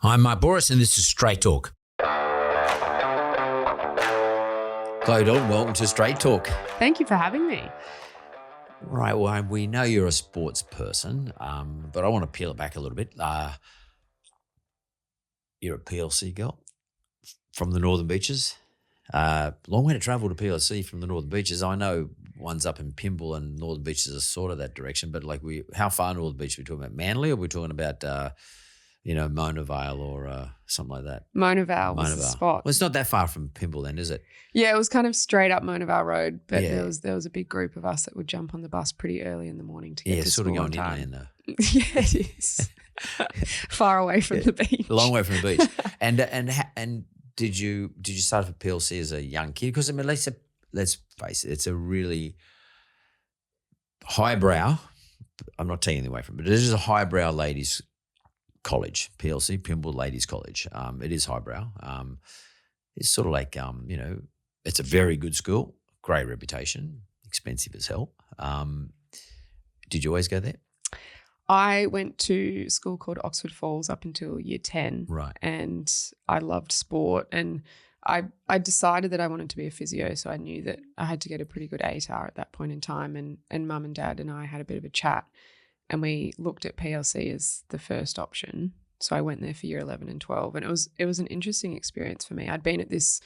I'm Mark Bouris, and this is Straight Talk. Chloe Dalton, welcome to Straight Talk. Thank you for having me. Right, well, we know you're a sports person, but I want to peel it back a little bit. You're a PLC girl from the Northern Beaches. Long way to travel to PLC from the Northern Beaches. I know one's up in Pymble and Northern Beaches are sort of that direction, but like how far Northern Beach are we talking about? Manly, or are we talking about Mona Vale or something like that? Mona Vale was the spot. Well, it's not that far from Pymble then, is it? Yeah, it was kind of straight up Mona Vale Road, but there was a big group of us that would jump on the bus pretty early in the morning to get to school on time. Yeah, sort of going inland though. Yeah, it is. Far away from the beach. A long way from the beach. And did you start for PLC as a young kid? Because I mean, let's face it, it's a really highbrow. I'm not taking anything away from it, but it is a highbrow ladies' college, PLC, Pymble Ladies College. It is highbrow. It's sort of like it's a very good school, great reputation, expensive as hell. Did you always go there? I went to school called Oxford Falls up until year 10. Right. And I loved sport, and I decided that I wanted to be a physio, so I knew that I had to get a pretty good ATAR at that point in time, and Mum and Dad and I had a bit of a chat, and we looked at PLC as the first option. So I went there for year 11 and 12, and it was an interesting experience for me. I'd been at this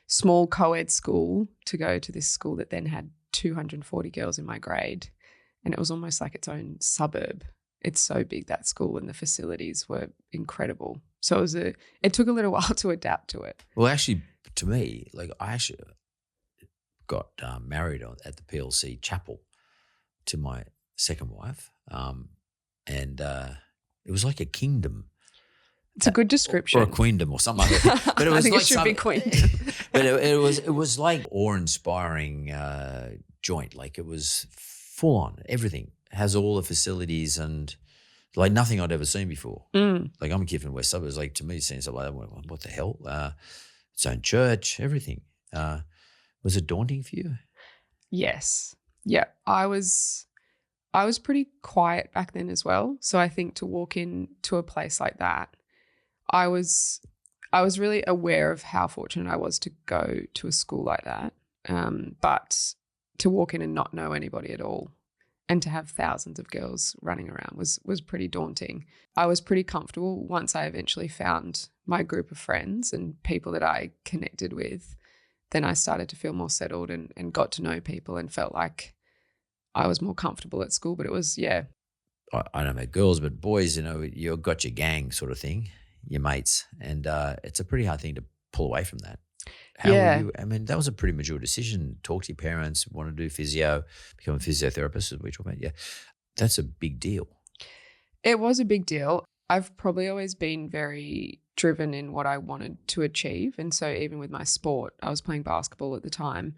small co-ed school to go to this school that then had 240 girls in my grade, and it was almost like its own suburb. It's so big, that school, and the facilities were incredible. So it took a little while to adapt to it. Well, actually, to me, like I actually got married at the PLC chapel to my second wife, and it was like a kingdom. It's a good description. Or a queendom or something like that. But it was I think like it should be queendom. But it was like awe-inspiring joint. Like it was full on. Everything has all the facilities and like nothing I'd ever seen before. Like I'm a kid from West Suburbs. Like to me, seeing something like that, what the hell? Its own church, everything. Was it daunting for you? Yes. Yeah. I was pretty quiet back then as well. So I think to walk into a place like that, I was really aware of how fortunate I was to go to a school like that. But to walk in and not know anybody at all and to have thousands of girls running around was pretty daunting. I was pretty comfortable once I eventually found my group of friends and people that I connected with. Then I started to feel more settled and got to know people and felt like I was more comfortable at school. But it was, yeah. I don't know about girls, but boys, you've got your gang sort of thing, your mates, and it's a pretty hard thing to pull away from that. How were you? I mean, that was a pretty mature decision. Talk to your parents, want to do physio, become a physiotherapist, as we talk about. Yeah, that's a big deal. It was a big deal. I've probably always been very driven in what I wanted to achieve. And so even with my sport, I was playing basketball at the time.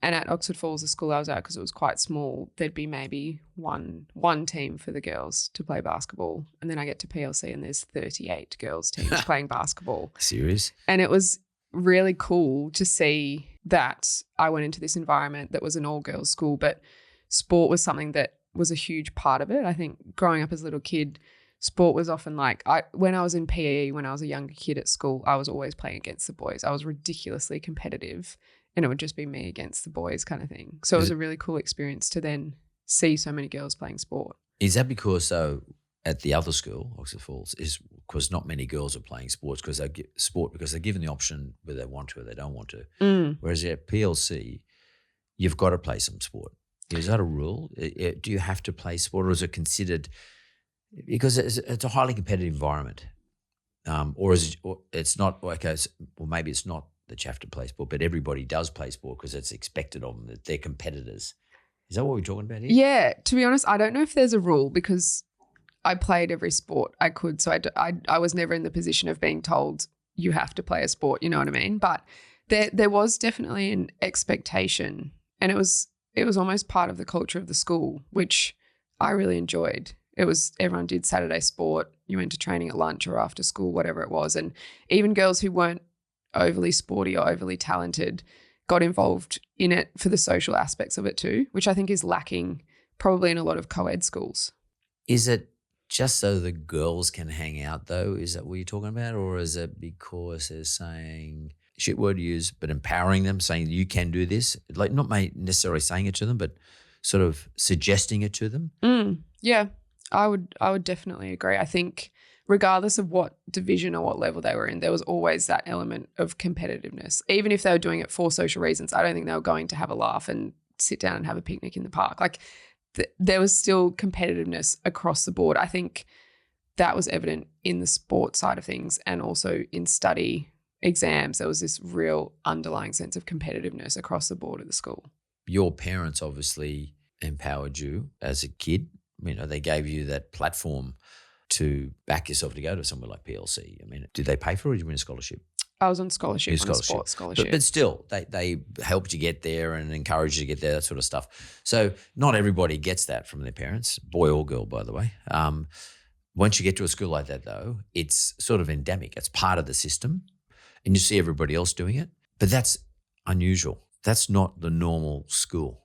And at Oxford Falls, the school I was at, because it was quite small, there'd be maybe one team for the girls to play basketball. And then I get to PLC and there's 38 girls teams playing basketball. Serious? And it was really cool to see that I went into this environment that was an all-girls school, but sport was something that was a huge part of it. I think growing up as a little kid, sport was often like, when I was in PE, when I was a younger kid at school, I was always playing against the boys. I was ridiculously competitive. And it would just be me against the boys kind of thing. So it was a really cool experience to then see so many girls playing sport. Is that because at the other school, Oxford Falls, is because not many girls are playing sports because they're given the option whether they want to or they don't want to. Whereas at PLC, you've got to play some sport. Is that a rule? Do you have to play sport, or is it considered because it's a highly competitive environment, or it's not? Okay, or maybe it's not that you have to play sport, but everybody does play sport because it's expected of them, that they're competitors. Is that what we're talking about here? Yeah, to be honest, I don't know if there's a rule because I played every sport I could. So I was never in the position of being told you have to play a sport, you know what I mean? But there was definitely an expectation, and it was almost part of the culture of the school, which I really enjoyed. It was everyone did Saturday sport. You went to training at lunch or after school, whatever it was. And even girls who weren't overly sporty or overly talented got involved in it for the social aspects of it too, which I think is lacking probably in a lot of co-ed schools. Is it just so the girls can hang out though? Is that what you're talking about? Or is it because they're saying, shit word to use, but empowering them, saying you can do this? Like not necessarily saying it to them, but sort of suggesting it to them? Yeah, I would definitely agree. I think regardless of what division or what level they were in, there was always that element of competitiveness. Even if they were doing it for social reasons, I don't think they were going to have a laugh and sit down and have a picnic in the park. Like there was still competitiveness across the board. I think that was evident in the sport side of things and also in study exams. There was this real underlying sense of competitiveness across the board at the school. Your parents obviously empowered you as a kid. You know, they gave you that platform to back yourself to go to somewhere like PLC. I mean, did they pay for it or did you win a scholarship? I was on scholarship, on a sports scholarship. But still, they helped you get there and encouraged you to get there, that sort of stuff. So not everybody gets that from their parents, boy or girl, by the way. Once you get to a school like that, though, it's sort of endemic. It's part of the system and you see everybody else doing it. But that's unusual. That's not the normal school.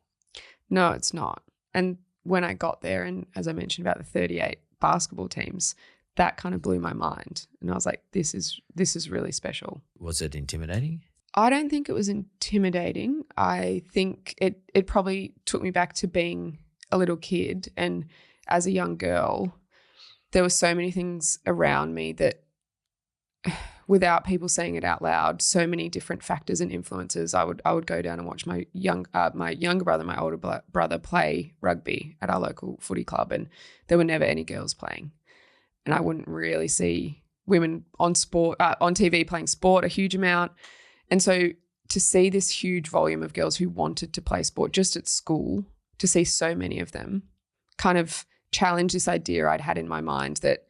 No, it's not. And when I got there, and as I mentioned about the 38 basketball teams, that kind of blew my mind. And I was like, this is really special. Was it intimidating? I don't think it was intimidating. I think it probably took me back to being a little kid. And as a young girl, there were so many things around me that without people saying it out loud, so many different factors and influences. I would go down and watch my younger brother, my older brother play rugby at our local footy club, and there were never any girls playing. And I wouldn't really see women on TV playing sport a huge amount. And so to see this huge volume of girls who wanted to play sport just at school, to see so many of them kind of challenge this idea I'd had in my mind that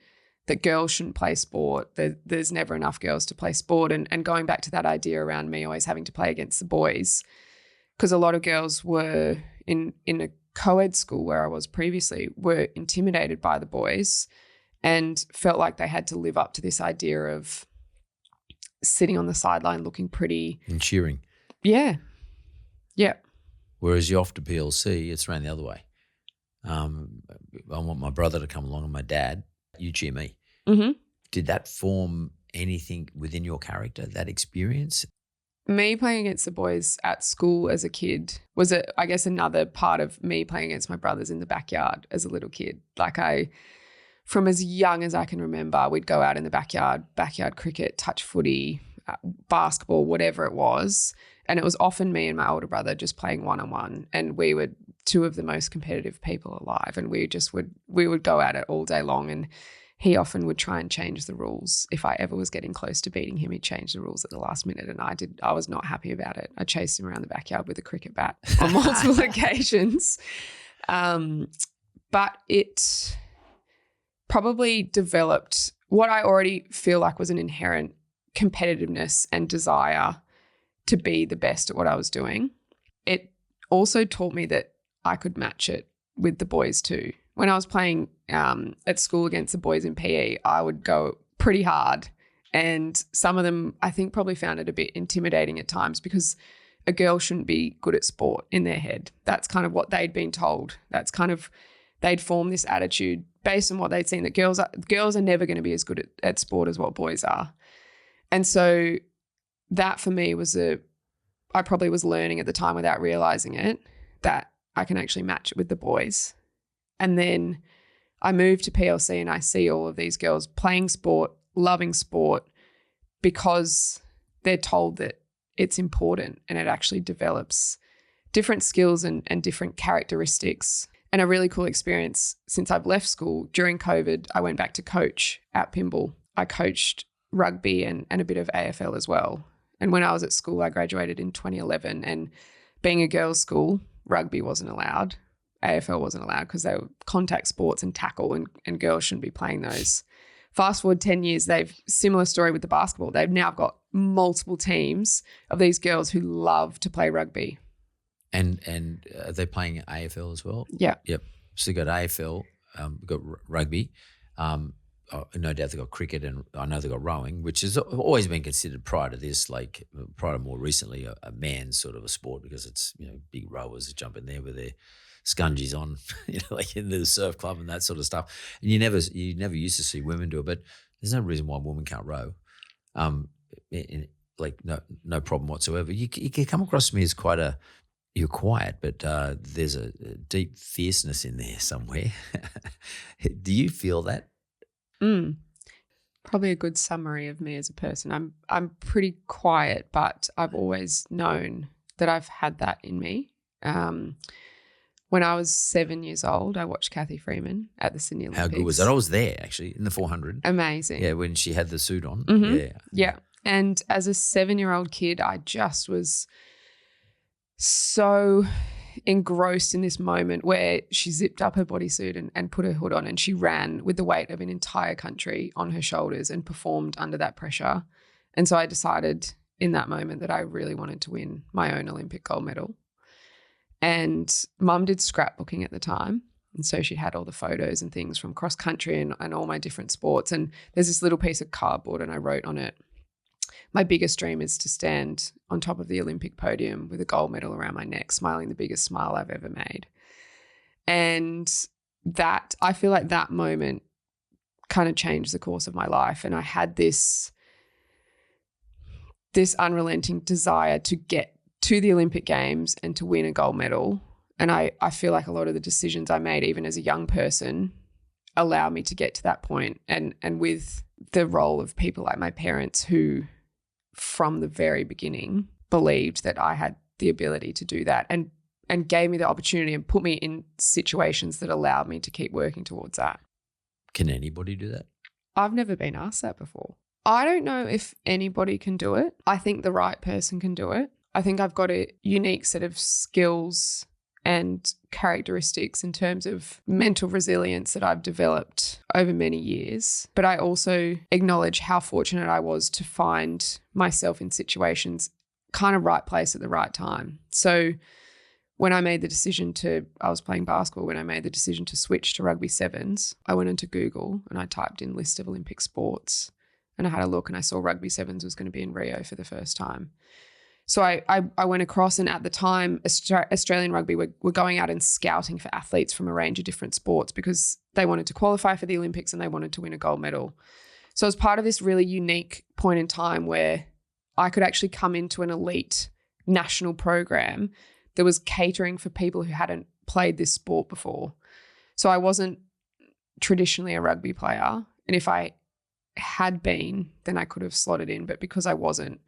girls shouldn't play sport. There's never enough girls to play sport. And going back to that idea around me always having to play against the boys, because a lot of girls were in a co-ed school where I was previously, were intimidated by the boys and felt like they had to live up to this idea of sitting on the sideline looking pretty. And cheering. Yeah. Yeah. Whereas you're off to PLC, it's around the other way. I want my brother to come along and my dad, you cheer me. Mm-hmm. Did that form anything within your character, that experience? Me playing against the boys at school as a kid was, I guess, another part of me playing against my brothers in the backyard as a little kid. Like from as young as I can remember, we'd go out in the backyard cricket, touch footy, basketball, whatever it was. And it was often me and my older brother just playing one-on-one. And we were two of the most competitive people alive. And we would go at it all day long. And he often would try and change the rules. If I ever was getting close to beating him, he'd change the rules at the last minute. And I was not happy about it. I chased him around the backyard with a cricket bat on multiple occasions. But it probably developed what I already feel like was an inherent competitiveness and desire to be the best at what I was doing. It also taught me that I could match it with the boys too. When I was playing at school against the boys in PE, I would go pretty hard. And some of them, I think, probably found it a bit intimidating at times because a girl shouldn't be good at sport in their head. That's kind of what they'd been told. That's kind of, they'd formed this attitude based on what they'd seen, that girls are never going to be as good at sport as what boys are. And so that for me was I probably was learning at the time without realizing it, that I can actually match it with the boys. And then I moved to PLC and I see all of these girls playing sport, loving sport, because they're told that it's important and it actually develops different skills and different characteristics. And a really cool experience since I've left school, during COVID, I went back to coach at Pymble. I coached rugby and a bit of AFL as well. And when I was at school, I graduated in 2011, and being a girls' school, rugby wasn't allowed. AFL wasn't allowed because they were contact sports and tackle, and girls shouldn't be playing those. Fast forward 10 years, similar story with the basketball. They've now got multiple teams of these girls who love to play rugby. And are they playing AFL as well? Yeah. Yep. So they've got AFL, we've got rugby. No doubt they've got cricket, and I know they've got rowing, which has always been considered prior to this, prior to more recently, a man's sort of a sport, because it's, big rowers that jump in there with their scungies on, like in the surf club and that sort of stuff. And you never used to see women do it, but there's no reason why a woman can't row. No problem whatsoever. You come across to me as you're quiet, but there's a deep fierceness in there somewhere. Do you feel that? Probably a good summary of me as a person. I'm pretty quiet, but I've always known that I've had that in me. When I was 7 years old, I watched Kathy Freeman at the Sydney Olympics. How good was that? I was there actually in the 400. Amazing. Yeah, when she had the suit on. Mm-hmm. Yeah. And as a 7-year-old kid, I just was so engrossed in this moment where she zipped up her bodysuit and put her hood on, and she ran with the weight of an entire country on her shoulders and performed under that pressure. And so I decided in that moment that I really wanted to win my own Olympic gold medal. And Mum did scrapbooking at the time. And so she had all the photos and things from cross country and all my different sports. And there's this little piece of cardboard and I wrote on it, my biggest dream is to stand on top of the Olympic podium with a gold medal around my neck, smiling the biggest smile I've ever made. And that, I feel like that moment kind of changed the course of my life. And I had this unrelenting desire to get to the Olympic Games and to win a gold medal. And I feel like a lot of the decisions I made, even as a young person, allowed me to get to that point. And with the role of people like my parents who, from the very beginning, believed that I had the ability to do that and gave me the opportunity and put me in situations that allowed me to keep working towards that. Can anybody do that? I've never been asked that before. I don't know if anybody can do it. I think the right person can do it. I think I've got a unique set of skills and characteristics in terms of mental resilience that I've developed over many years. But I also acknowledge how fortunate I was to find myself in situations kind of right place at the right time. So when I made the decision I was playing basketball, when I made the decision to switch to rugby sevens, I went into Google and I typed in list of Olympic sports and I had a look and I saw rugby sevens was going to be in Rio for the first time. So I went across, and at the time, Australian rugby were going out and scouting for athletes from a range of different sports because they wanted to qualify for the Olympics and they wanted to win a gold medal. So as part of this really unique point in time where I could actually come into an elite national program that was catering for people who hadn't played this sport before. So I wasn't traditionally a rugby player, and if I had been, then I could have slotted in, but because I wasn't,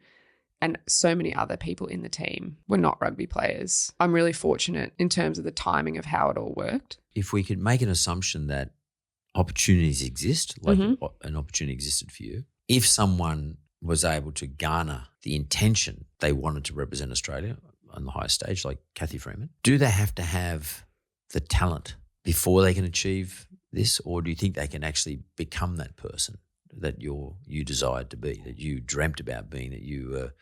and so many other people in the team were not rugby players, I'm really fortunate in terms of the timing of how it all worked. If we could make an assumption that opportunities exist, like an opportunity existed for you, if someone was able to garner the intention they wanted to represent Australia on the highest stage, like Kathy Freeman, do they have to have the talent before they can achieve this, or do you think they can actually become that person that you desired to be, that you dreamt about being, that you were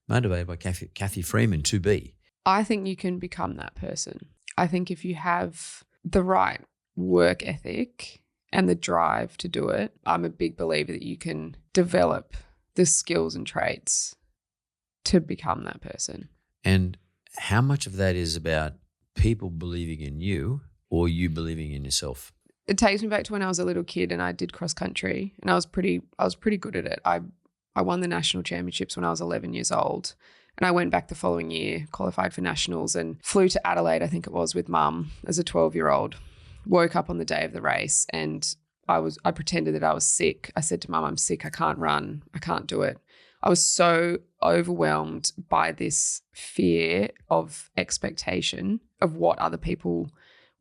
motivated by Kathy Freeman to be? I think you can become that person. I think if you have the right work ethic and the drive to do it, I'm a big believer that you can develop the skills and traits to become that person. And how much of that is about people believing in you or you believing in yourself? It takes me back to when I was a little kid and I did cross country, and I was pretty good at it. I won the national championships when I was 11 years old, and I went back the following year, qualified for nationals, and flew to Adelaide, I think it was, with Mum as a 12-year-old. Woke up on the day of the race and I pretended that I was sick. I said to Mum, I'm sick, I can't run, I can't do it. I was so overwhelmed by this fear of expectation of what other people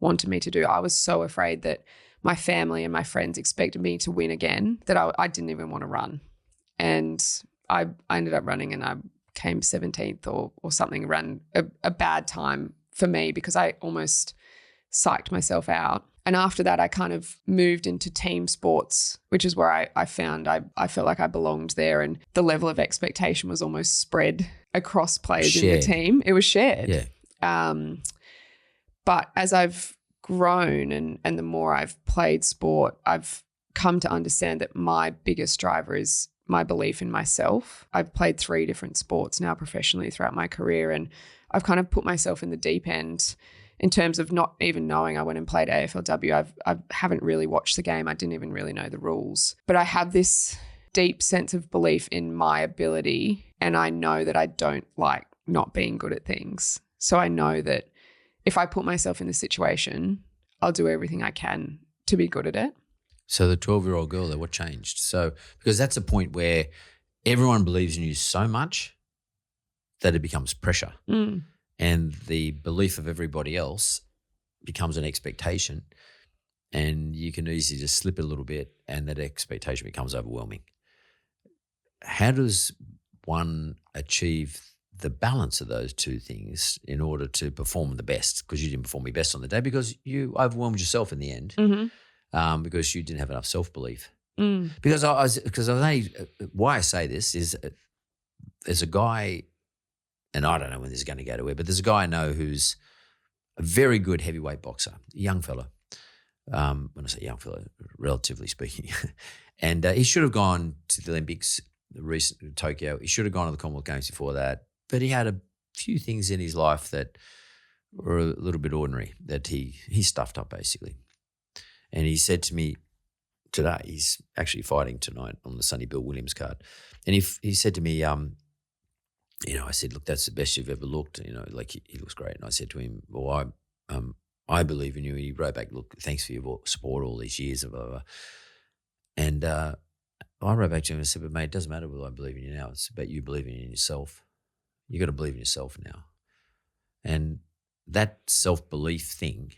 wanted me to do. I was so afraid that my family and my friends expected me to win again that I didn't even want to run. And I ended up running and I came 17th or something, ran a bad time for me because I almost psyched myself out. And after that, I kind of moved into team sports, which is where I found I felt like I belonged there, and the level of expectation was almost spread across players in the team. It was shared. Yeah. But as I've grown and the more I've played sport, I've come to understand that my biggest driver is my belief in myself. I've played 3 different sports now professionally throughout my career, and I've kind of put myself in the deep end in terms of not even knowing I went and played AFLW. I haven't really watched the game. I didn't even really know the rules. But I have this deep sense of belief in my ability, and I know that I don't like not being good at things. So I know that if I put myself in the situation, I'll do everything I can to be good at it. So the 12-year-old girl there, what changed? So because that's a point where everyone believes in you so much that it becomes pressure. And the belief of everybody else becomes an expectation, and you can easily just slip it a little bit and that expectation becomes overwhelming. How does one achieve the balance of those two things in order to perform the best? Because you didn't perform your best on the day because you overwhelmed yourself in the end, because you didn't have enough self-belief. Because why I say this is there's a guy, and I don't know when this is going to go to where, but there's a guy I know who's a very good heavyweight boxer, a young fella. When I say young fella, relatively speaking. And he should have gone to the Olympics, the recent Tokyo. He should have gone to the Commonwealth Games before that. But he had a few things in his life that were a little bit ordinary that he stuffed up basically. And he said to me today, he's actually fighting tonight on the Sonny Bill Williams card. And he said to me, I said, look, that's the best you've ever looked. Like he looks great. And I said to him, well, I believe in you. And he wrote back, look, thanks for your support all these years. Blah, blah, blah. And I wrote back to him and said, but mate, it doesn't matter whether I believe in you now. It's about you believing in yourself. You got to believe in yourself now. And that self-belief thing,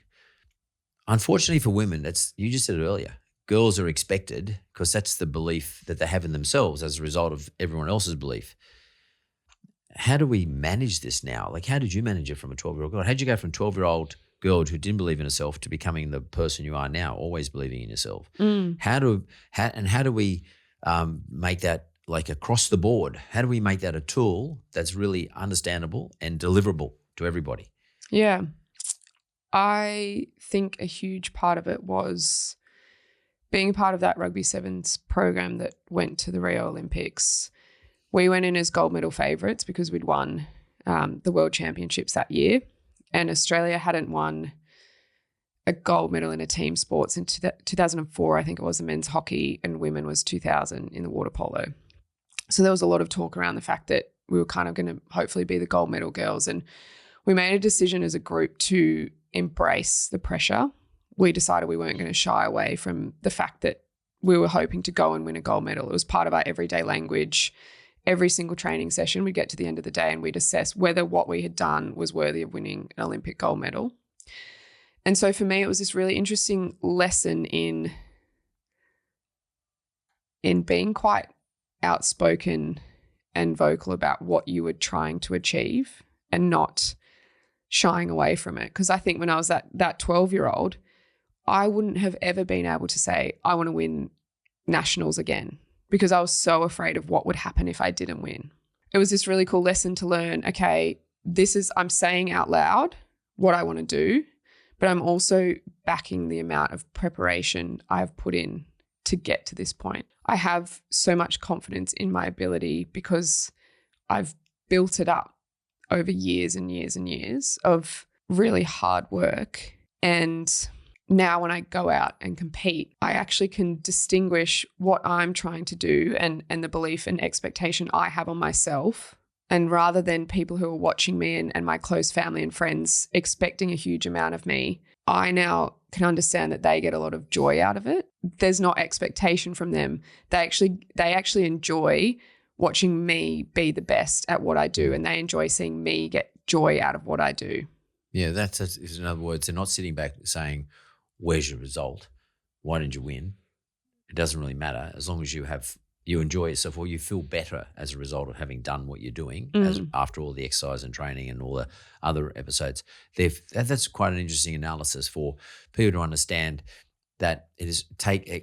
unfortunately for women, you just said it earlier, girls are expected, because that's the belief that they have in themselves as a result of everyone else's belief. How do we manage this now? Like, how did you manage it from a 12-year-old girl? How did you go from a 12-year-old girl who didn't believe in herself to becoming the person you are now, always believing in yourself? How do we make that like across the board? How do we make that a tool that's really understandable and deliverable to everybody? Yeah. I think a huge part of it was being a part of that rugby sevens program that went to the Rio Olympics. We went in as gold medal favourites because we'd won the World Championships that year, and Australia hadn't won a gold medal in a team sport since 2004. I think it was the men's hockey, and women was 2000 in the water polo. So there was a lot of talk around the fact that we were kind of going to hopefully be the gold medal girls, and we made a decision as a group to embrace the pressure. We decided we weren't going to shy away from the fact that we were hoping to go and win a gold medal. It was part of our everyday language. Every single training session, we'd get to the end of the day and we'd assess whether what we had done was worthy of winning an Olympic gold medal. And so for me, it was this really interesting lesson in being quite outspoken and vocal about what you were trying to achieve and not shying away from it. Because I think when I was that 12-year-old, I wouldn't have ever been able to say, I want to win nationals again, because I was so afraid of what would happen if I didn't win. It was this really cool lesson to learn, okay, I'm saying out loud what I want to do, but I'm also backing the amount of preparation I've put in to get to this point. I have so much confidence in my ability because I've built it up over years and years and years of really hard work. And now when I go out and compete, I actually can distinguish what I'm trying to do and the belief and expectation I have on myself. And rather than people who are watching me and my close family and friends expecting a huge amount of me, I now can understand that they get a lot of joy out of it. There's not expectation from them. They actually enjoy watching me be the best at what I do, and they enjoy seeing me get joy out of what I do. Yeah, in other words, they're not sitting back saying, where's your result? Why didn't you win? It doesn't really matter as long as you enjoy yourself or you feel better as a result of having done what you're doing after all the exercise and training and all the other episodes. That's quite an interesting analysis for people to understand that it is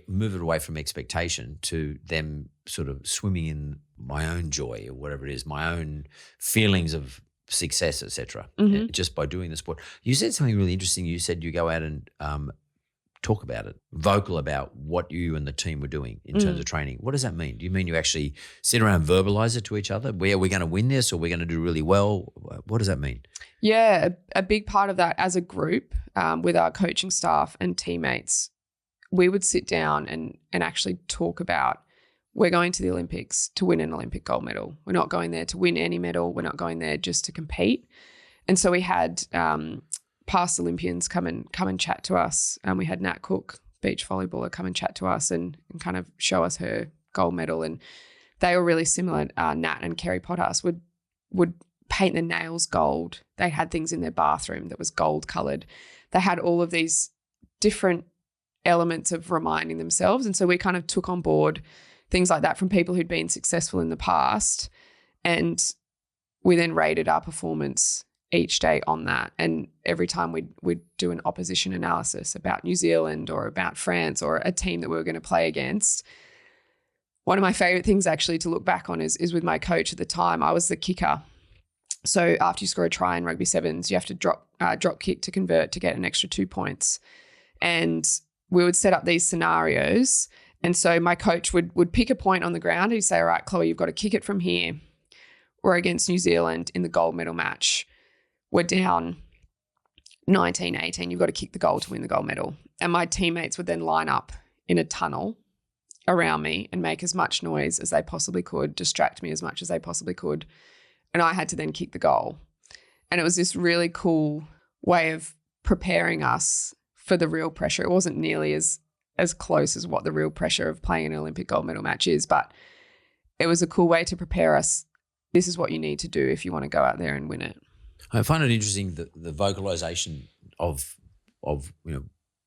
move it away from expectation to them sort of swimming in my own joy or whatever it is, my own feelings of success, etc. Just by doing the sport. You said something really interesting. You said you go out and talk about it, vocal about what you and the team were doing in terms of training. What does that mean? Do you mean you actually sit around and verbalize it to each other? Where are we going to win this, or we're going to do really well? What does that mean? Yeah, a big part of that as a group with our coaching staff and teammates, we would sit down and actually talk about, we're going to the Olympics to win an Olympic gold medal. We're not going there to win any medal. We're not going there just to compete. And so we had past Olympians come and chat to us. We had Nat Cook, beach volleyballer, come and chat to us and kind of show us her gold medal. And they were really similar. Nat and Kerry Potthast would paint their nails gold. They had things in their bathroom that was gold coloured. They had all of these different elements of reminding themselves. And so we kind of took on board things like that from people who'd been successful in the past. And we then rated our performance each day on that. And every time we'd do an opposition analysis about New Zealand or about France or a team that we were going to play against. One of my favorite things actually to look back on is with my coach at the time. I was the kicker. So after you score a try in rugby sevens, you have to drop kick to convert to get an extra 2 points. And we would set up these scenarios. And so my coach would pick a point on the ground. He'd say, all right, Chloe, you've got to kick it from here. We're against New Zealand in the gold medal match. We're down 19-18. You've got to kick the goal to win the gold medal. And my teammates would then line up in a tunnel around me and make as much noise as they possibly could, distract me as much as they possibly could. And I had to then kick the goal. And it was this really cool way of preparing us for the real pressure. It wasn't nearly as close as what the real pressure of playing an Olympic gold medal match is, but it was a cool way to prepare us. This is what you need to do if you want to go out there and win it. I find it interesting the vocalization of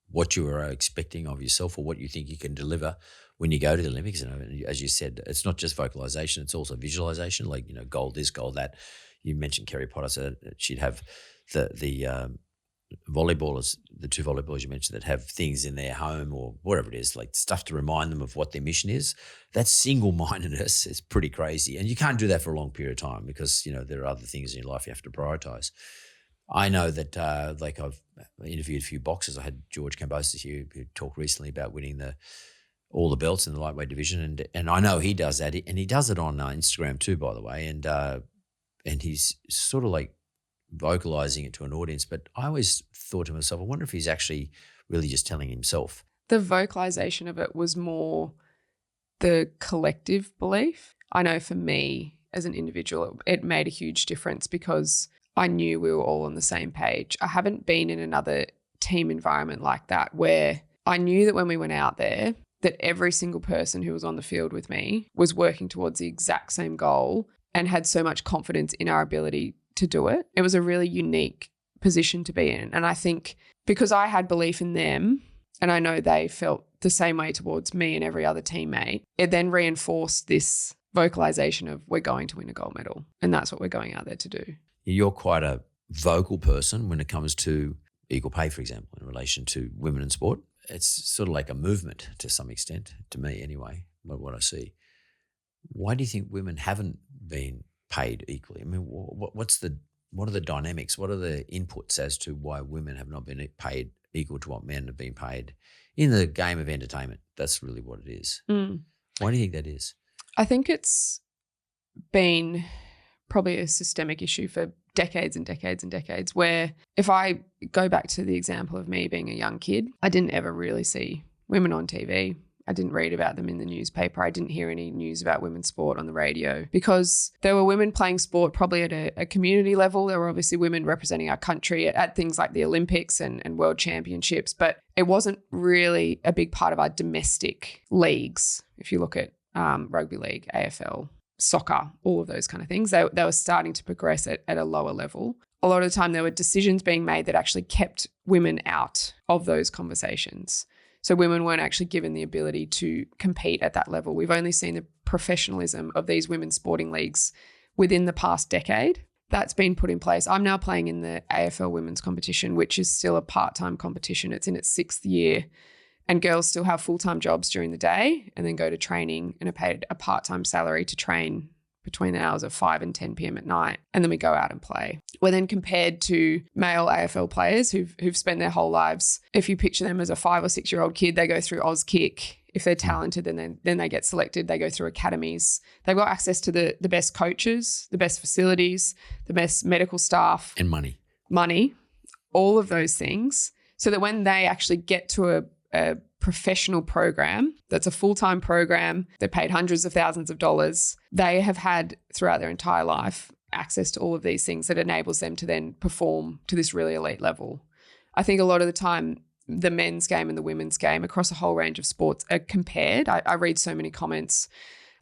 what you are expecting of yourself or what you think you can deliver when you go to the Olympics. And as you said, it's not just vocalization; it's also visualization. Like gold this, gold that. You mentioned Kerry Potter, she'd have the volleyballers, the two volleyballers you mentioned that have things in their home or whatever it is, like stuff to remind them of what their mission is. That single-mindedness is pretty crazy. And you can't do that for a long period of time because, there are other things in your life you have to prioritize. I know that I've interviewed a few boxers. I had George Kambosos here who talked recently about winning all the belts in the lightweight division. And I know he does that. And he does it on Instagram too, by the way. And he's sort of like vocalizing it to an audience, but I always thought to myself, I wonder if he's actually really just telling himself. The vocalization of it was more the collective belief. I know for me as an individual, it made a huge difference because I knew we were all on the same page. I haven't been in another team environment like that where I knew that when we went out there, that every single person who was on the field with me was working towards the exact same goal and had so much confidence in our ability to do it. It was a really unique position to be in. And I think because I had belief in them and I know they felt the same way towards me and every other teammate, it then reinforced this vocalization of we're going to win a gold medal. And that's what we're going out there to do. You're quite a vocal person when it comes to equal pay, for example, in relation to women in sport. It's sort of like a movement to some extent, to me anyway, what I see. Why do you think women haven't been paid equally? I mean, what are the dynamics? What are the inputs as to why women have not been paid equal to what men have been paid in the game of entertainment? That's really what it is. Why do you think that is? I think it's been probably a systemic issue for decades and decades and decades, where if I go back to the example of me being a young kid, I didn't ever really see women on TV. I didn't read about them in the newspaper. I didn't hear any news about women's sport on the radio because there were women playing sport probably at a community level. There were obviously women representing our country at things like the Olympics and world championships, but it wasn't really a big part of our domestic leagues. If you look at rugby league, AFL, soccer, all of those kind of things, they were starting to progress at a lower level. A lot of the time there were decisions being made that actually kept women out of those conversations. So women weren't actually given the ability to compete at that level. We've only seen the professionalism of these women's sporting leagues within the past decade. That's been put in place. I'm now playing in the AFL women's competition, which is still a part-time competition. It's in its 6th year. And girls still have full-time jobs during the day and then go to training and are paid a part-time salary to train between the hours of 5 and 10 p.m. at night, and then we go out and play. We're then compared to male AFL players who've spent their whole lives. If you picture them as a 5 or 6 year old kid, they go through Auskick. If they're talented, then they get selected. They go through academies. They've got access to the best coaches, the best facilities, the best medical staff. And money. Money, all of those things, so that when they actually get to a professional program that's a full-time program, they're paid hundreds of thousands of dollars, they have had throughout their entire life access to all of these things that enables them to then perform to this really elite level. I think a lot of the time the men's game and the women's game across a whole range of sports are compared. I read so many comments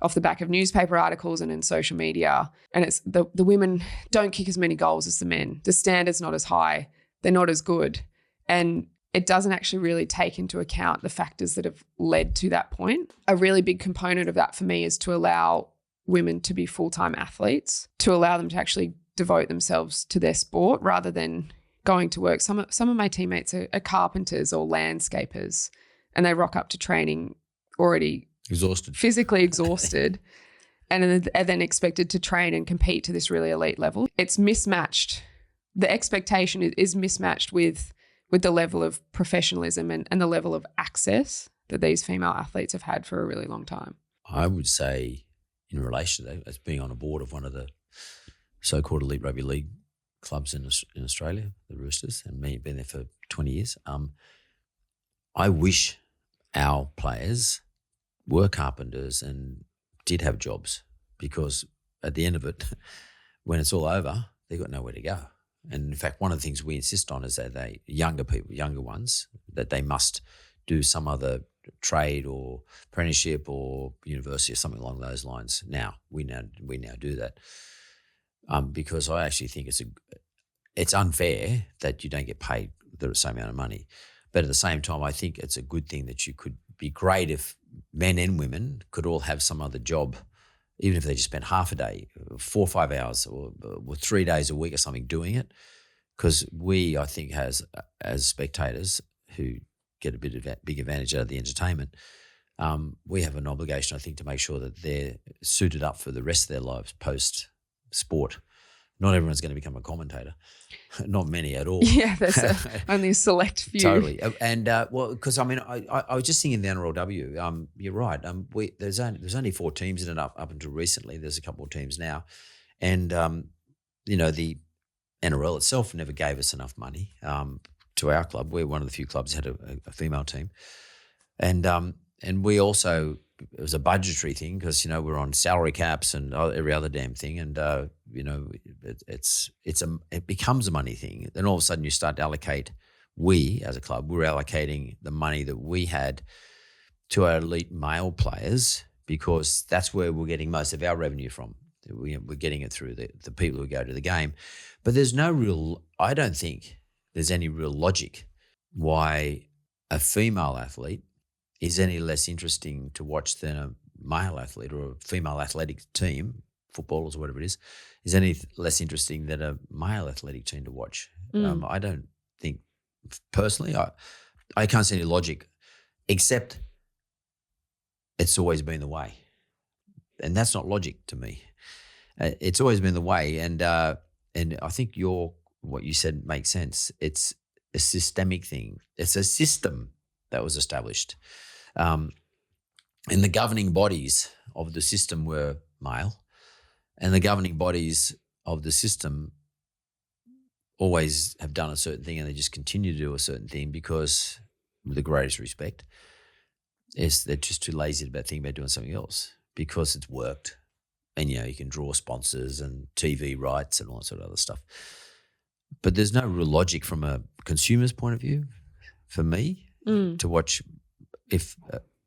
off the back of newspaper articles and in social media, and it's the women don't kick as many goals as the men. The standard's not as high. They're not as good. And it doesn't actually really take into account the factors that have led to that point. A really big component of that for me is to allow women to be full-time athletes, to allow them to actually devote themselves to their sport rather than going to work. Some of my teammates are carpenters or landscapers, and they rock up to training already exhausted, physically exhausted, and are then expected to train and compete to this really elite level. It's mismatched. The expectation is mismatched with the level of professionalism and the level of access that these female athletes have had for a really long time. I would say in relation to that, as being on a board of one of the so-called elite rugby league clubs in Australia, the Roosters, and me being there for 20 years, I wish our players were carpenters and did have jobs, because at the end of it, when it's all over, they've got nowhere to go. And in fact, one of the things we insist on is that younger ones, that they must do some other trade or apprenticeship or university or something along those lines. Now we now do that, because I actually think it's unfair that you don't get paid the same amount of money. But at the same time, I think it's a good thing that you could be great if men and women could all have some other job, even if they just spent half a day, 4 or 5 hours or 3 days a week or something doing it. Because we, I think, as spectators who get a bit of big advantage out of the entertainment, we have an obligation, I think, to make sure that they're suited up for the rest of their lives post-sport. Not everyone's going to become a commentator. Not many at all. Yeah, there's only a select few. Totally. And, because, I mean, I was just thinking the NRLW, you're right. There's only 4 teams in it up until recently. There's a couple of teams now. And, the NRL itself never gave us enough money to our club. We're one of the few clubs that had a female team. And we also, it was a budgetary thing because, we're on salary caps and every other damn thing. And, it becomes a money thing. Then all of a sudden you start to allocate, we as a club, we're allocating the money that we had to our elite male players because that's where we're getting most of our revenue from. We're getting it through the people who go to the game. But I don't think there's any real logic why a female athlete is any less interesting to watch than a male athlete, or a female athletic team, footballers or whatever it is any less interesting than a male athletic team to watch. I don't think, personally, I can't see any logic, except it's always been the way. And that's not logic to me. It's always been the way. And I think what you said makes sense. It's a systemic thing. It's a system that was established. And the governing bodies of the system were male, and the governing bodies of the system always have done a certain thing, and they just continue to do a certain thing because, with the greatest respect, they're just too lazy to think about doing something else because it's worked. And, you can draw sponsors and TV rights and all that sort of other stuff. But there's no real logic from a consumer's point of view for me to watch if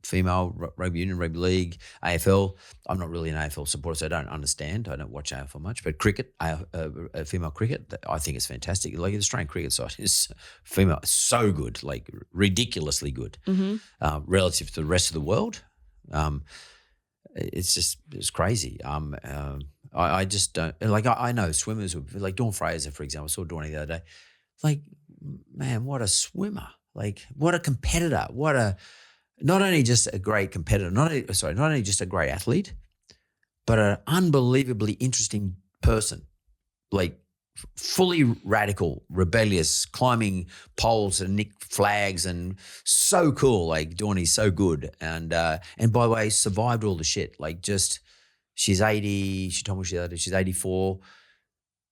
female rugby union, rugby league, AFL. I'm not really an AFL supporter, so I don't understand. I don't watch AFL much. But cricket, female cricket, I think it's fantastic. Like the Australian cricket side is female, so good, like ridiculously good relative to the rest of the world. It's crazy. I just don't I know swimmers like Dawn Fraser, for example. I saw Dawny the other day. Like, man, what a swimmer! Like, what a competitor! Not only just a great competitor, not only just a great athlete, but an unbelievably interesting person, like fully radical, rebellious, climbing poles and nick flags, and so cool. Like Dawnie's so good, and by the way, survived all the shit. Like just she's 80. She told me she's 84.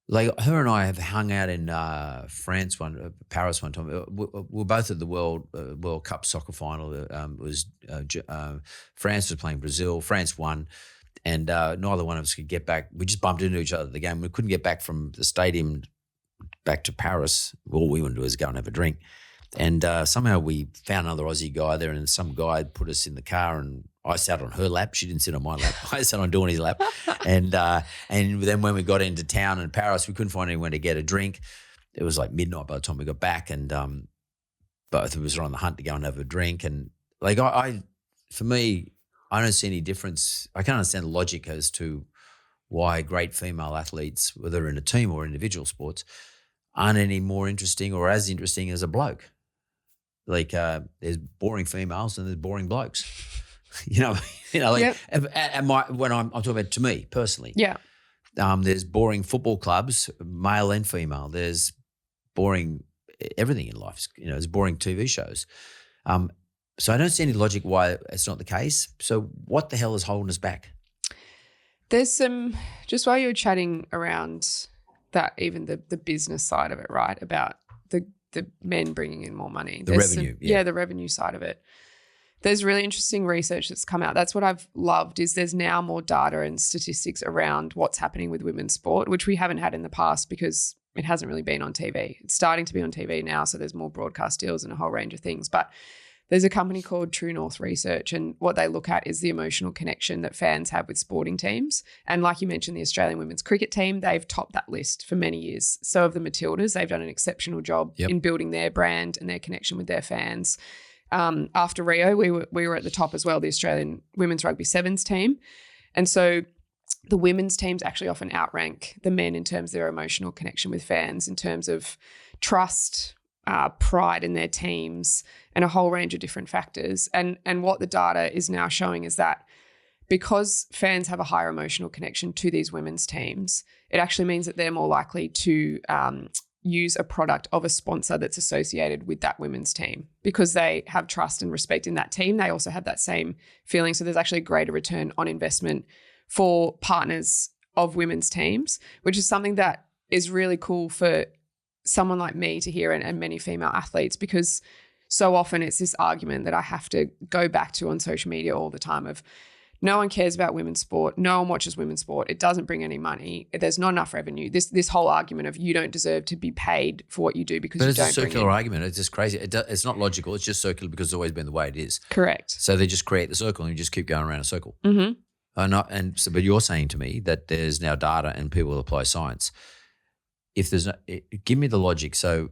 Like her and I have hung out in Paris one time. We're both at the World Cup soccer final. France was playing Brazil. France won, and neither one of us could get back. We just bumped into each other at the game. We couldn't get back from the stadium back to Paris. All we wanted to do was go and have a drink. And somehow we found another Aussie guy there, and some guy put us in the car, and I sat on her lap. She didn't sit on my lap. I sat on Dawnie's lap. And then when we got into town in Paris, we couldn't find anywhere to get a drink. It was like midnight by the time we got back, and both of us were on the hunt to go and have a drink. And like for me, I don't see any difference. I can't understand the logic as to why great female athletes, whether in a team or individual sports, aren't any more interesting or as interesting as a bloke. Like there's boring females and there's boring blokes. Like Yep. when I'm talking about to me personally. Yeah. There's boring football clubs, male and female. There's boring everything in life. There's boring TV shows. So I don't see any logic why it's not the case. So what the hell is holding us back? There's some, just while you were chatting around that, even the business side of it, right, about the men bringing in more money. The revenue. The revenue side of it. There's really interesting research that's come out. That's what I've loved, is there's now more data and statistics around what's happening with women's sport, which we haven't had in the past because it hasn't really been on TV. It's starting to be on TV now, so there's more broadcast deals and a whole range of things. But there's a company called True North Research, and what they look at is the emotional connection that fans have with sporting teams. And like you mentioned, the Australian women's cricket team, they've topped that list for many years. So have the Matildas. They've done an exceptional job in building their brand and their connection with their fans. After Rio, we were at the top as well, the Australian women's rugby sevens team. And so the women's teams actually often outrank the men in terms of their emotional connection with fans, in terms of trust, pride in their teams, and a whole range of different factors. And what the data is now showing is that because fans have a higher emotional connection to these women's teams, it actually means that they're more likely to use a product of a sponsor that's associated with that women's team, because they have trust and respect in that team. They also have that same feeling. So there's actually a greater return on investment for partners of women's teams, which is something that is really cool for someone like me to hear, and many female athletes, because so often it's this argument that I have to go back to on social media all the time of, no one cares about women's sport. No one watches women's sport. It doesn't bring any money. There's not enough revenue. This whole argument of you don't deserve to be paid for what you do because you don't. But it's a circular argument. It's just crazy. It's not logical. It's just circular because it's always been the way it is. Correct. So they just create the circle and you just keep going around a circle. Mm-hmm. But you're saying to me that there's now data and people apply science. If there's give me the logic. So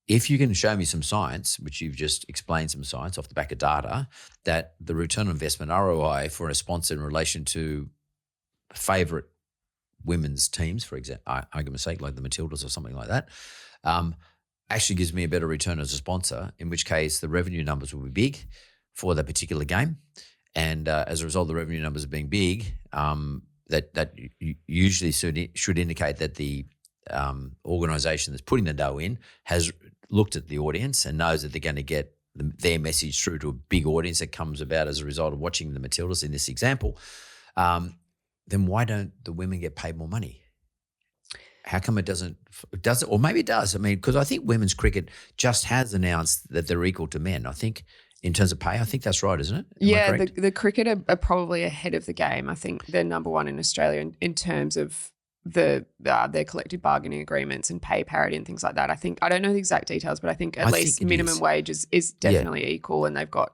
if you can show me some science, which you've just explained some science off the back of data, that the return on investment ROI for a sponsor in relation to favourite women's teams, for example, argument's sake, like the Matildas or something like that, actually gives me a better return as a sponsor, in which case the revenue numbers will be big for that particular game. And as a result of the revenue numbers being big, that usually should indicate that the organisation that's putting the dough in has looked at the audience and knows that they're going to get their message through to a big audience that comes about as a result of watching the Matildas in this example. Then why don't the women get paid more money? How come it doesn't, or maybe it does. I mean, because I think women's cricket just has announced that they're equal to men. I think in terms of pay, I think that's right, isn't it? Yeah, the cricket are probably ahead of the game. I think they're number one in Australia in terms of their collective bargaining agreements and pay parity and things like that. I don't know the exact details, but I think at least minimum wage is definitely equal, and they've got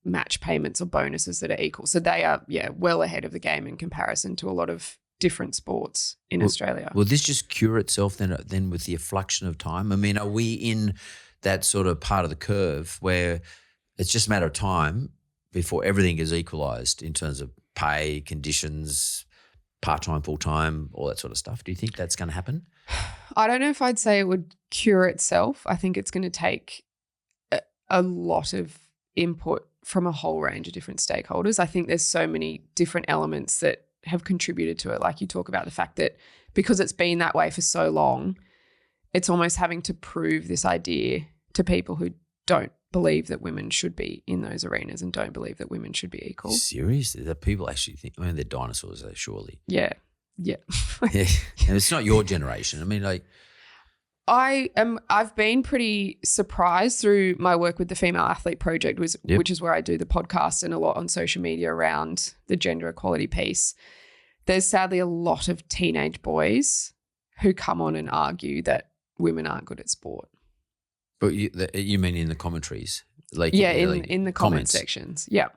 match payments or bonuses that are equal. So they are, well ahead of the game in comparison to a lot of different sports in Australia. Will this just cure itself then with the effluxion of time? I mean, are we in that sort of part of the curve where it's just a matter of time before everything is equalised in terms of pay, conditions, part-time, full-time, all that sort of stuff? Do you think that's going to happen? I don't know if I'd say it would cure itself. I think it's going to take a lot of input from a whole range of different stakeholders. I think there's so many different elements that have contributed to it. Like you talk about the fact that because it's been that way for so long, it's almost having to prove this idea to people who don't believe that women should be in those arenas and don't believe that women should be equal. Seriously? That people actually think, I mean, they're dinosaurs, though, surely. Yeah. Yeah. And it's not your generation. I mean, like. I've been pretty surprised through my work with the Female Athlete Project, which is where I do the podcast and a lot on social media around the gender equality piece. There's sadly a lot of teenage boys who come on and argue that women aren't good at sport. But you mean in the commentaries? Like in the comment sections. Yeah.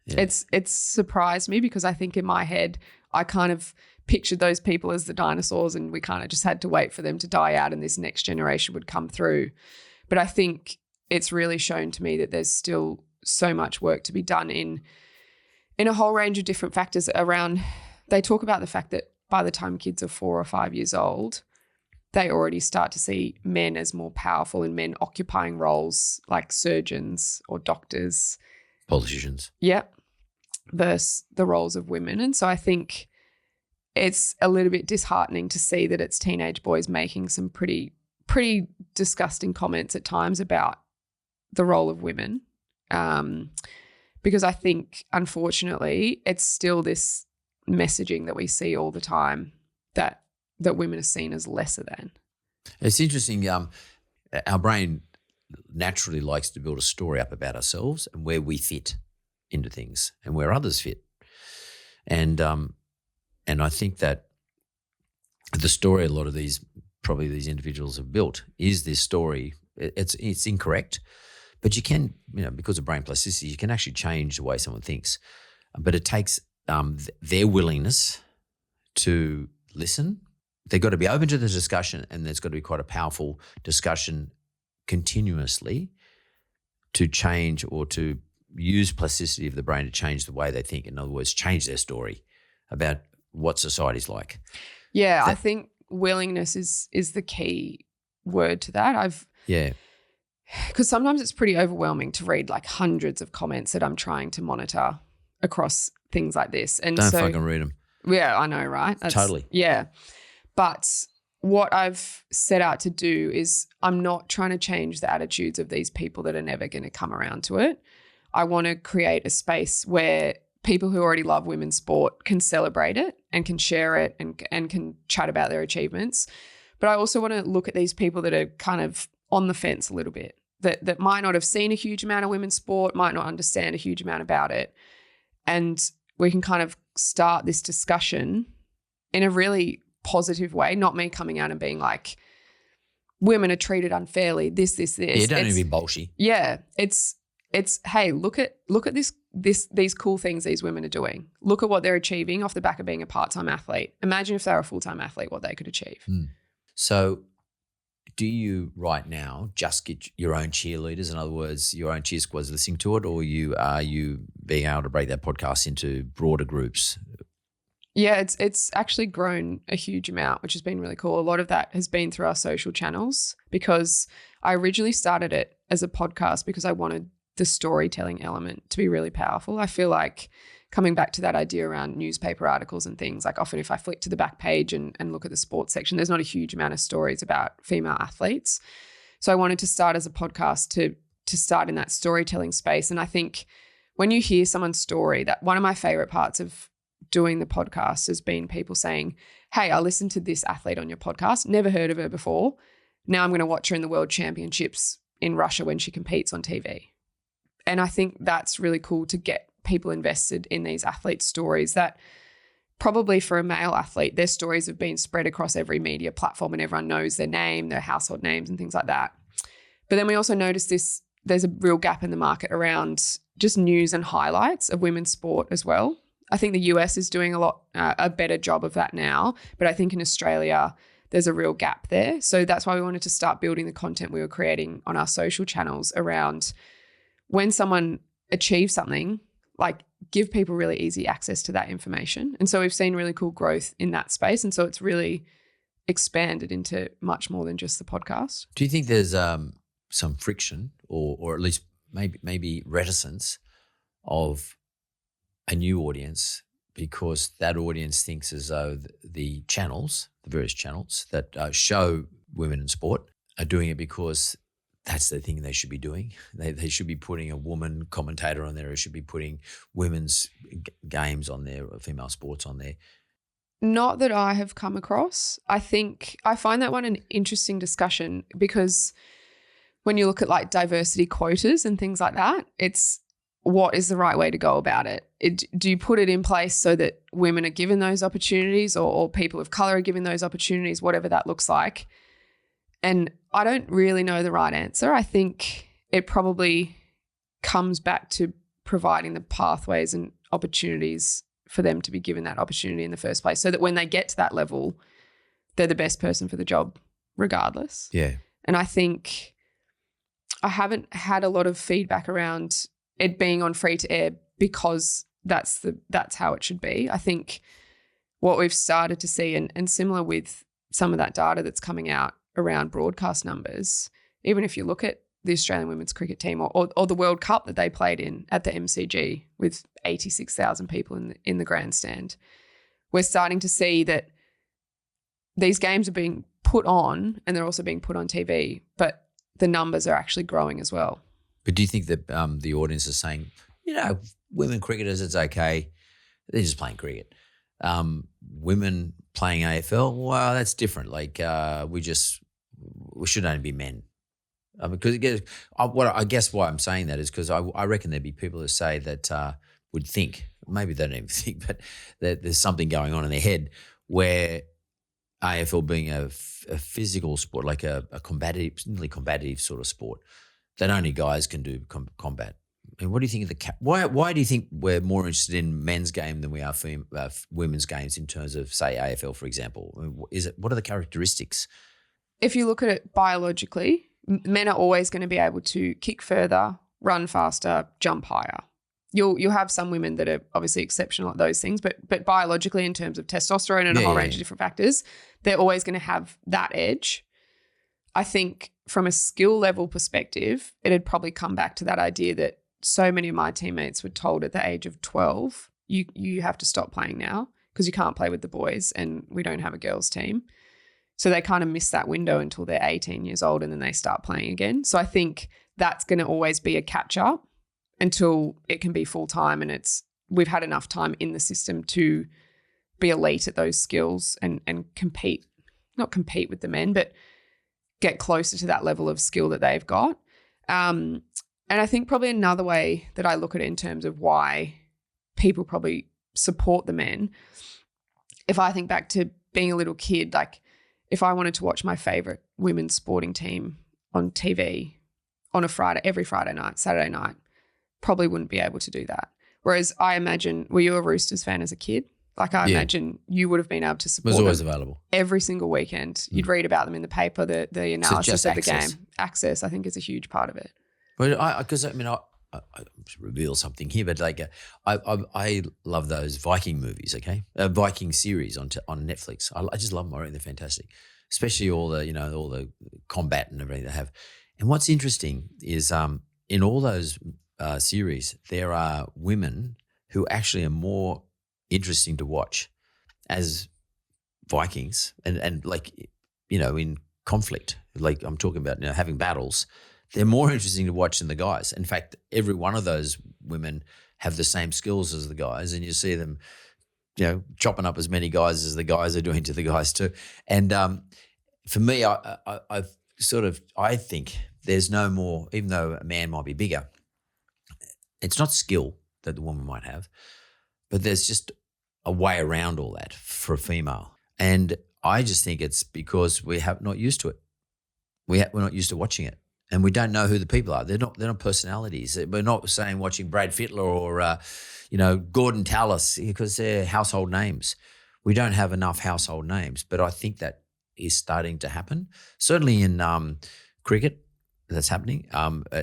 It's surprised me because I think in my head I kind of pictured those people as the dinosaurs and we kind of just had to wait for them to die out and this next generation would come through. But I think it's really shown to me that there's still so much work to be done in a whole range of different factors around. They talk about the fact that by the time kids are 4 or 5 years old, they already start to see men as more powerful and men occupying roles like surgeons or doctors. Politicians. Yeah. Versus the roles of women. And so I think it's a little bit disheartening to see that it's teenage boys making some pretty disgusting comments at times about the role of women. Because I think, unfortunately, it's still this messaging that we see all the time that women are seen as lesser than. It's interesting. Our brain naturally likes to build a story up about ourselves and where we fit into things and where others fit. And I think that the story a lot of these individuals have built is this story. It's incorrect, but you can, because of brain plasticity, you can actually change the way someone thinks. But it takes their willingness to listen. They've got to be open to the discussion, and there's got to be quite a powerful discussion continuously to change or to use plasticity of the brain to change the way they think. In other words, change their story about what society's like. Yeah, I think willingness is the key word to that. Because sometimes it's pretty overwhelming to read like hundreds of comments that I'm trying to monitor across things like this. And Don't fucking read them. Yeah, I know, right? Totally. Yeah. But what I've set out to do is I'm not trying to change the attitudes of these people that are never going to come around to it. I want to create a space where people who already love women's sport can celebrate it and can share it and can chat about their achievements. But I also want to look at these people that are kind of on the fence a little bit, that might not have seen a huge amount of women's sport, might not understand a huge amount about it. And we can kind of start this discussion in a really positive way, not me coming out and being like, women are treated unfairly, this. You don't need to be bolshy. Yeah. It's hey, look at these cool things these women are doing. Look at what they're achieving off the back of being a part-time athlete. Imagine if they were a full-time athlete, what they could achieve. So do you right now just get your own cheerleaders, in other words, your own cheer squads listening to it, or are you being able to break that podcast into broader groups? Yeah, it's actually grown a huge amount, which has been really cool. A lot of that has been through our social channels because I originally started it as a podcast because I wanted the storytelling element to be really powerful. I feel like coming back to that idea around newspaper articles and things, like often if I flick to the back page and look at the sports section, there's not a huge amount of stories about female athletes. So I wanted to start as a podcast to start in that storytelling space. And I think when you hear someone's story, that one of my favorite parts of doing the podcast has been people saying, hey, I listened to this athlete on your podcast, never heard of her before. Now I'm going to watch her in the World Championships in Russia when she competes on TV. And I think that's really cool to get people invested in these athletes' stories that probably for a male athlete, their stories have been spread across every media platform and everyone knows their name, their household names and things like that. But then we also notice there's a real gap in the market around just news and highlights of women's sport as well. I think the US is doing a better job of that now, but I think in Australia, there's a real gap there. So that's why we wanted to start building the content we were creating on our social channels around when someone achieves something, like give people really easy access to that information. And so we've seen really cool growth in that space. And so it's really expanded into much more than just the podcast. Do you think there's some friction or at least maybe reticence of a new audience, because that audience thinks as though the various channels that show women in sport are doing it because that's the thing they should be doing. They should be putting a woman commentator on there, or should be putting women's games on there, or female sports on there. Not that I have come across. I find that one an interesting discussion, because when you look at like diversity quotas and things like that, it's what is the right way to go about it? Do you put it in place so that women are given those opportunities, or people of color are given those opportunities, whatever that looks like? And I don't really know the right answer. I think it probably comes back to providing the pathways and opportunities for them to be given that opportunity in the first place, so that when they get to that level, they're the best person for the job regardless. Yeah. And I think I haven't had a lot of feedback around it being on free to air because that's how it should be. I think what we've started to see, and similar with some of that data that's coming out around broadcast numbers, even if you look at the Australian women's cricket team or the World Cup that they played in at the MCG with 86,000 people in the grandstand, we're starting to see that these games are being put on, and they're also being put on TV, but the numbers are actually growing as well. But do you think that the audience is saying, women cricketers, it's okay, they're just playing cricket. Women playing AFL, well, that's different. Like we should only be men. Because I guess why I'm saying that is because I reckon there'd be people who say that would think, maybe they don't even think, but that there's something going on in their head where AFL being a physical sport, like a combative sort of sport, that only guys can do combat. And what do you think of why do you think we're more interested in men's game than we are women's games in terms of, say, AFL, for example? I mean, what are the characteristics? If you look at it biologically, men are always going to be able to kick further, run faster, jump higher. You'll have some women that are obviously exceptional at those things, but biologically, in terms of testosterone and a whole range of different factors, they're always going to have that edge. I think from a skill level perspective, it'd probably come back to that idea that so many of my teammates were told at the age of 12, you have to stop playing now because you can't play with the boys and we don't have a girls team. So they kind of miss that window until they're 18 years old and then they start playing again. So I think that's going to always be a catch up until it can be full time, and we've had enough time in the system to be elite at those skills and compete, not compete with the men, but get closer to that level of skill that they've got. And I think probably another way that I look at it in terms of why people probably support the men, if I think back to being a little kid, like if I wanted to watch my favorite women's sporting team on TV on every Friday night, Saturday night, probably wouldn't be able to do that. Whereas I imagine, were you a Roosters fan as a kid? Like I imagine you would have been able to support them. It was always them available. Every single weekend. You'd read about them in the paper, the analysis of the game. Access, I think, is a huge part of it. But I reveal something here, but like I love those Viking movies, okay? Viking series on Netflix. I just love them. I think they're fantastic, especially all the combat and everything they have. And what's interesting is in all those series, there are women who actually are more interesting to watch as Vikings and like, in conflict, like I'm talking about, having battles, they're more interesting to watch than the guys. In fact, every one of those women have the same skills as the guys, and you see them, chopping up as many guys as the guys are doing to the guys too. And for me, I think there's no more, even though a man might be bigger, it's not skill that the woman might have, but there's just a way around all that for a female. And I just think it's because we have not used to it. We're not used to watching it. And we don't know who the people are. They're not personalities. We're not saying watching Brad Fittler or, Gordon Tallis because they're household names. We don't have enough household names. But I think that is starting to happen. Certainly in cricket, that's happening.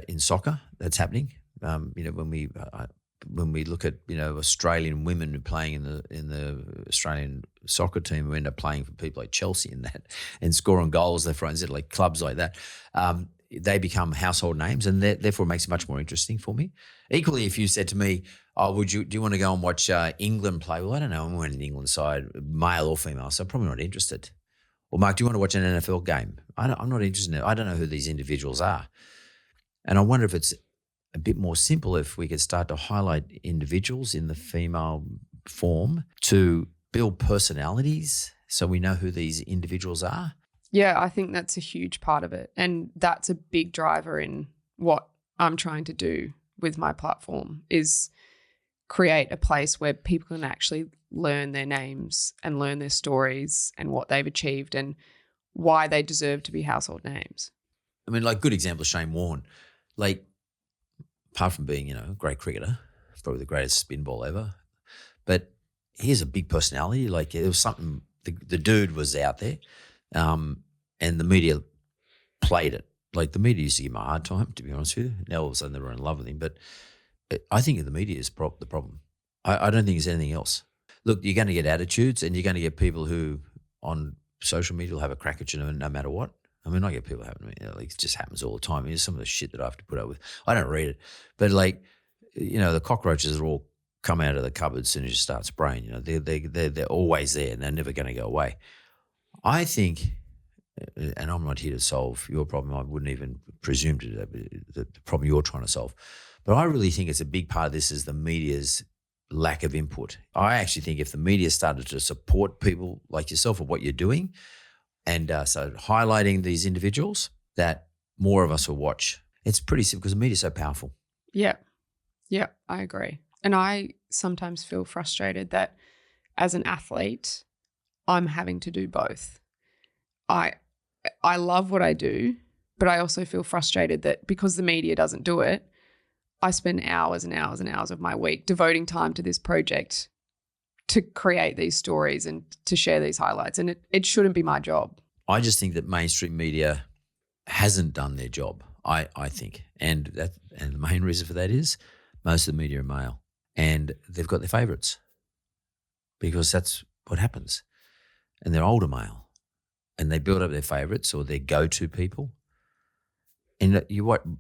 In soccer, that's happening. When we look at Australian women playing in the Australian soccer team, who end up playing for people like Chelsea and that, and scoring goals left, right, and centre, like clubs like that. they become household names, and therefore it makes it much more interesting for me. Equally, if you said to me, "Oh, do you want to go and watch England play?" Well, I don't know. I'm on an England side, male or female, so I'm probably not interested. Or Mark, do you want to watch an NFL game? I'm not interested in it. I don't know who these individuals are, and I wonder if it's a bit more simple if we could start to highlight individuals in the female form to build personalities, so we know who these individuals are. Yeah, I think that's a huge part of it. And that's a big driver in what I'm trying to do with my platform is create a place where people can actually learn their names and learn their stories and what they've achieved and why they deserve to be household names. I mean, like, good example, Shane Warne. Like, apart from being, a great cricketer, probably the greatest spin ball ever, but he has a big personality. Like, it was something, the dude was out there. And the media played it. Like, the media used to give him a hard time, to be honest with you. Now all of a sudden they're in love with him. But I think the media is the problem. I don't think it's anything else. Look, you're going to get attitudes, and you're going to get people who on social media will have a crack at you no matter what. I mean, I get people having me. Like, it just happens all the time. It's some of the shit that I have to put up with. I don't read it. But, like, the cockroaches are all come out of the cupboard as soon as you start spraying. They're always there, and they're never going to go away. I think, and I'm not here to solve your problem. I wouldn't even presume to do that, the problem you're trying to solve. But I really think it's a big part of this is the media's lack of input. I actually think if the media started to support people like yourself of what you're doing and started highlighting these individuals, that more of us will watch. It's pretty simple because the media's so powerful. Yeah, I agree. And I sometimes feel frustrated that as an athlete, I'm having to do both. I love what I do, but I also feel frustrated that because the media doesn't do it, I spend hours and hours and hours of my week devoting time to this project to create these stories and to share these highlights. And it shouldn't be my job. I just think that mainstream media hasn't done their job, I think. And the main reason for that is most of the media are male and they've got their favourites because that's what happens. And they're older male and they build up their favourites or their go-to people. And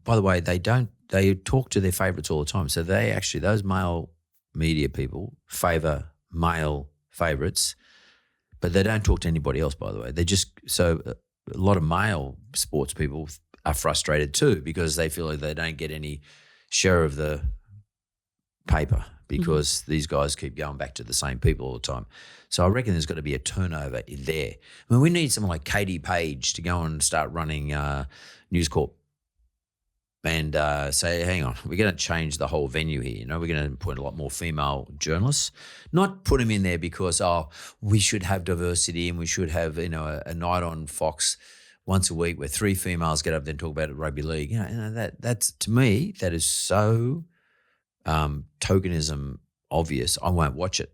by the way, they talk to their favourites all the time. So they actually, those male media people favour male favourites, but they don't talk to anybody else, by the way. So a lot of male sports people are frustrated too because they feel like they don't get any share of the paper because these guys keep going back to the same people all the time. So I reckon there's got to be a turnover in there. I mean, we need someone like Katie Page to go and start running News Corp and say, hang on, we're going to change the whole venue here. We're going to put a lot more female journalists, not put them in there because, we should have diversity and we should have, a night on Fox once a week where 3 females get up there and talk about rugby league. That's to me, that is so tokenism obvious. I won't watch it.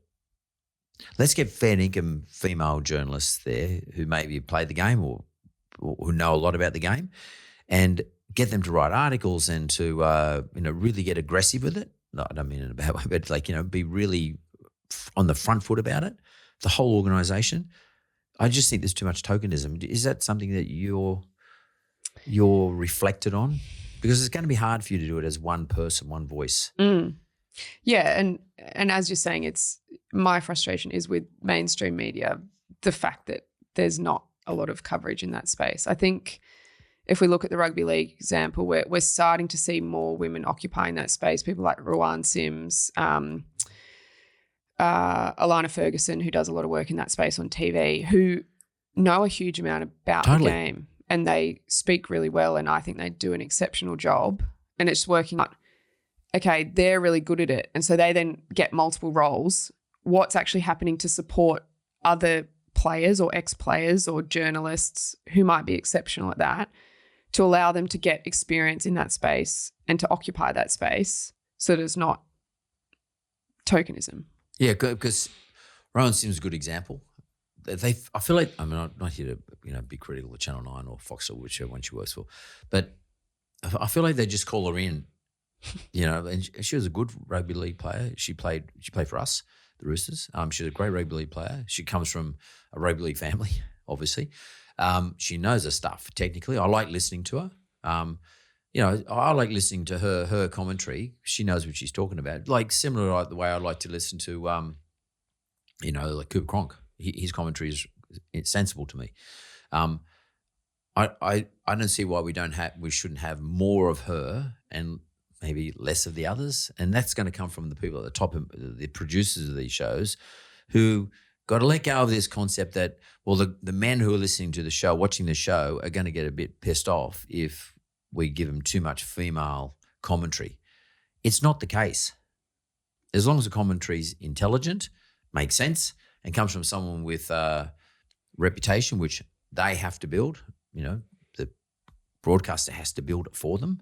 Let's get fair income female journalists there who maybe play the game or who know a lot about the game and get them to write articles and to, really get aggressive with it. No, I don't mean in a bad way, but be really on the front foot about it, the whole organisation. I just think there's too much tokenism. Is that something that you're reflected on? Because it's going to be hard for you to do it as one person, one voice. Yeah, and as you're saying, it's my frustration is with mainstream media, the fact that there's not a lot of coverage in that space. I think if we look at the rugby league example, we're starting to see more women occupying that space, people like Ruan Sims, Alana Ferguson, who does a lot of work in that space on TV, who know a huge amount about the game and they speak really well and I think they do an exceptional job and it's working out. Okay, they're really good at it. And so they then get multiple roles. What's actually happening to support other players or ex-players or journalists who might be exceptional at that to allow them to get experience in that space and to occupy that space so that it's not tokenism. Yeah, because Rowan Sims is a good example. I feel like, I'm not here to be critical of Channel 9 or Fox or whichever one she works for, but I feel like they just call her in, and she was a good rugby league player. She played for us, the Roosters. She's a great rugby league player. She comes from a rugby league family, obviously. She knows her stuff technically. I like listening to her. You know, I like listening to her commentary. She knows what she's talking about. Like similar like the way I like to listen to, you know, like Cooper Cronk. His commentary is sensible to me. I don't see why we shouldn't have more of her and maybe less of the others. And that's going to come from the people at the top, the producers of these shows, who got to let go of this concept that, well, the men who are listening to the show, watching the show, are going to get a bit pissed off if we give them too much female commentary. It's not the case. As long as the commentary is intelligent, makes sense, and comes from someone with reputation, which they have to build, you know, the broadcaster has to build it for them,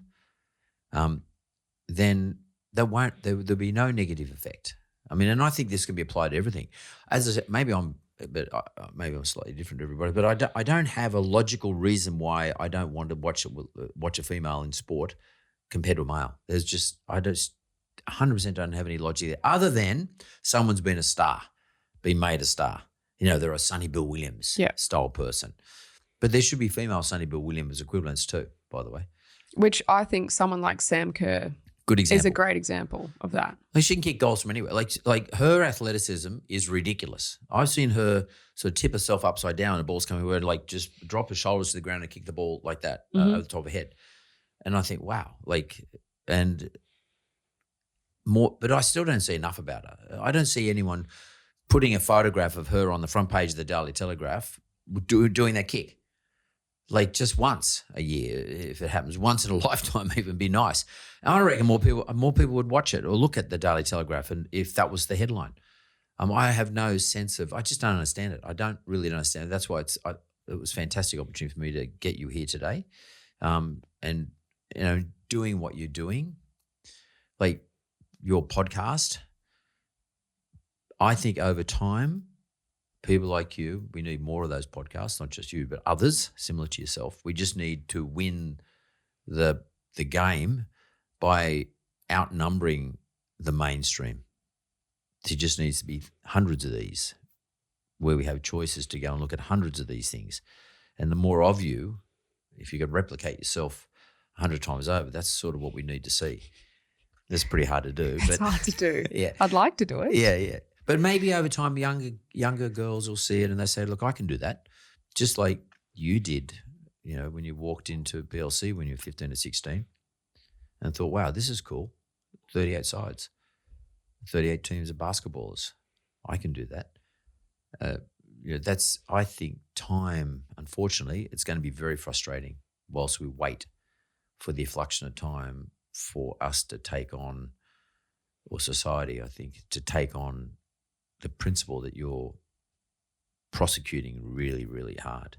then there'll be no negative effect. I mean, and I think this can be applied to everything. As I said, maybe I'm slightly different to everybody, but I don't have a logical reason why I don't want to watch a female in sport compared to a male. I just 100% don't have any logic there, other than someone's been made a star. You know, they're a Sonny Bill Williams style person. But there should be female Sonny Bill Williams equivalents too, by the way. Which I think someone like Sam Kerr good example. Is a great example of that. Like she can kick goals from anywhere. Like her athleticism is ridiculous. I've seen her sort of tip herself upside down and the ball's coming, where like just drop her shoulders to the ground and kick the ball like that over the top of her head. And I think, wow, and more, but I still don't see enough about her. I don't see anyone putting a photograph of her on the front page of the Daily Telegraph doing that kick. Like just once a year, if it happens, once in a lifetime, even be nice. And I reckon more people would watch it or look at the Daily Telegraph, and if that was the headline. I have no sense of. I just don't understand it. I don't really understand it. That's why it was a fantastic opportunity for me to get you here today, and you know, doing what you're doing, like your podcast. I think over time, people like you, we need more of those podcasts, not just you, but others similar to yourself. We just need to win the game by outnumbering the mainstream. There just needs to be hundreds of these where we have choices to go and look at hundreds of these things. And the more of you, if you can replicate yourself 100 times over, that's sort of what we need to see. That's pretty hard to do. It's hard to do. Yeah. I'd like to do it. Yeah. But maybe over time, younger girls will see it and they say, look, I can do that. Just like you did, you know, when you walked into PLC when you were 15 or 16 and thought, wow, this is cool. 38 sides, 38 teams of basketballers. I can do that. You know, that's, I think, time, unfortunately, it's going to be very frustrating whilst we wait for the effluxion of time for us to take on, or society, I think, to take on the principle that you're prosecuting really, really hard.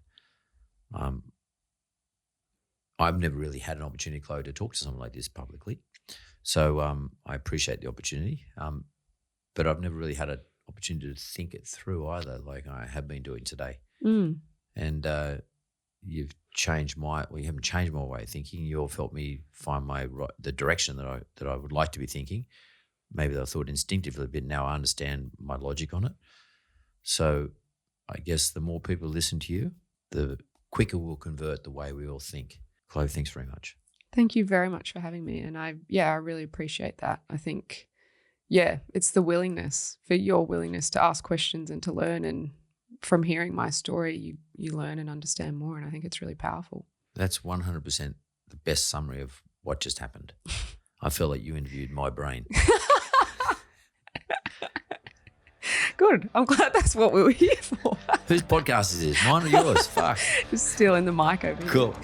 I've never really had an opportunity, Chloe, to talk to someone like this publicly. So I appreciate the opportunity, but I've never really had an opportunity to think it through either, like I have been doing today. And you haven't changed my way of thinking. You've helped me find the direction that I would like to be thinking. Maybe I thought instinctively, but now I understand my logic on it. So I guess the more people listen to you, the quicker we'll convert the way we all think. Chloe, thanks very much. Thank you very much for having me. And I really appreciate that. I think, it's the willingness, for your willingness to ask questions and to learn. And from hearing my story, you learn and understand more. And I think it's really powerful. That's 100% the best summary of what just happened. I feel like you interviewed my brain. Good. I'm glad that's what we were here for. Whose podcast is this? Mine or yours? Fuck. Just stealing the mic over here. Cool.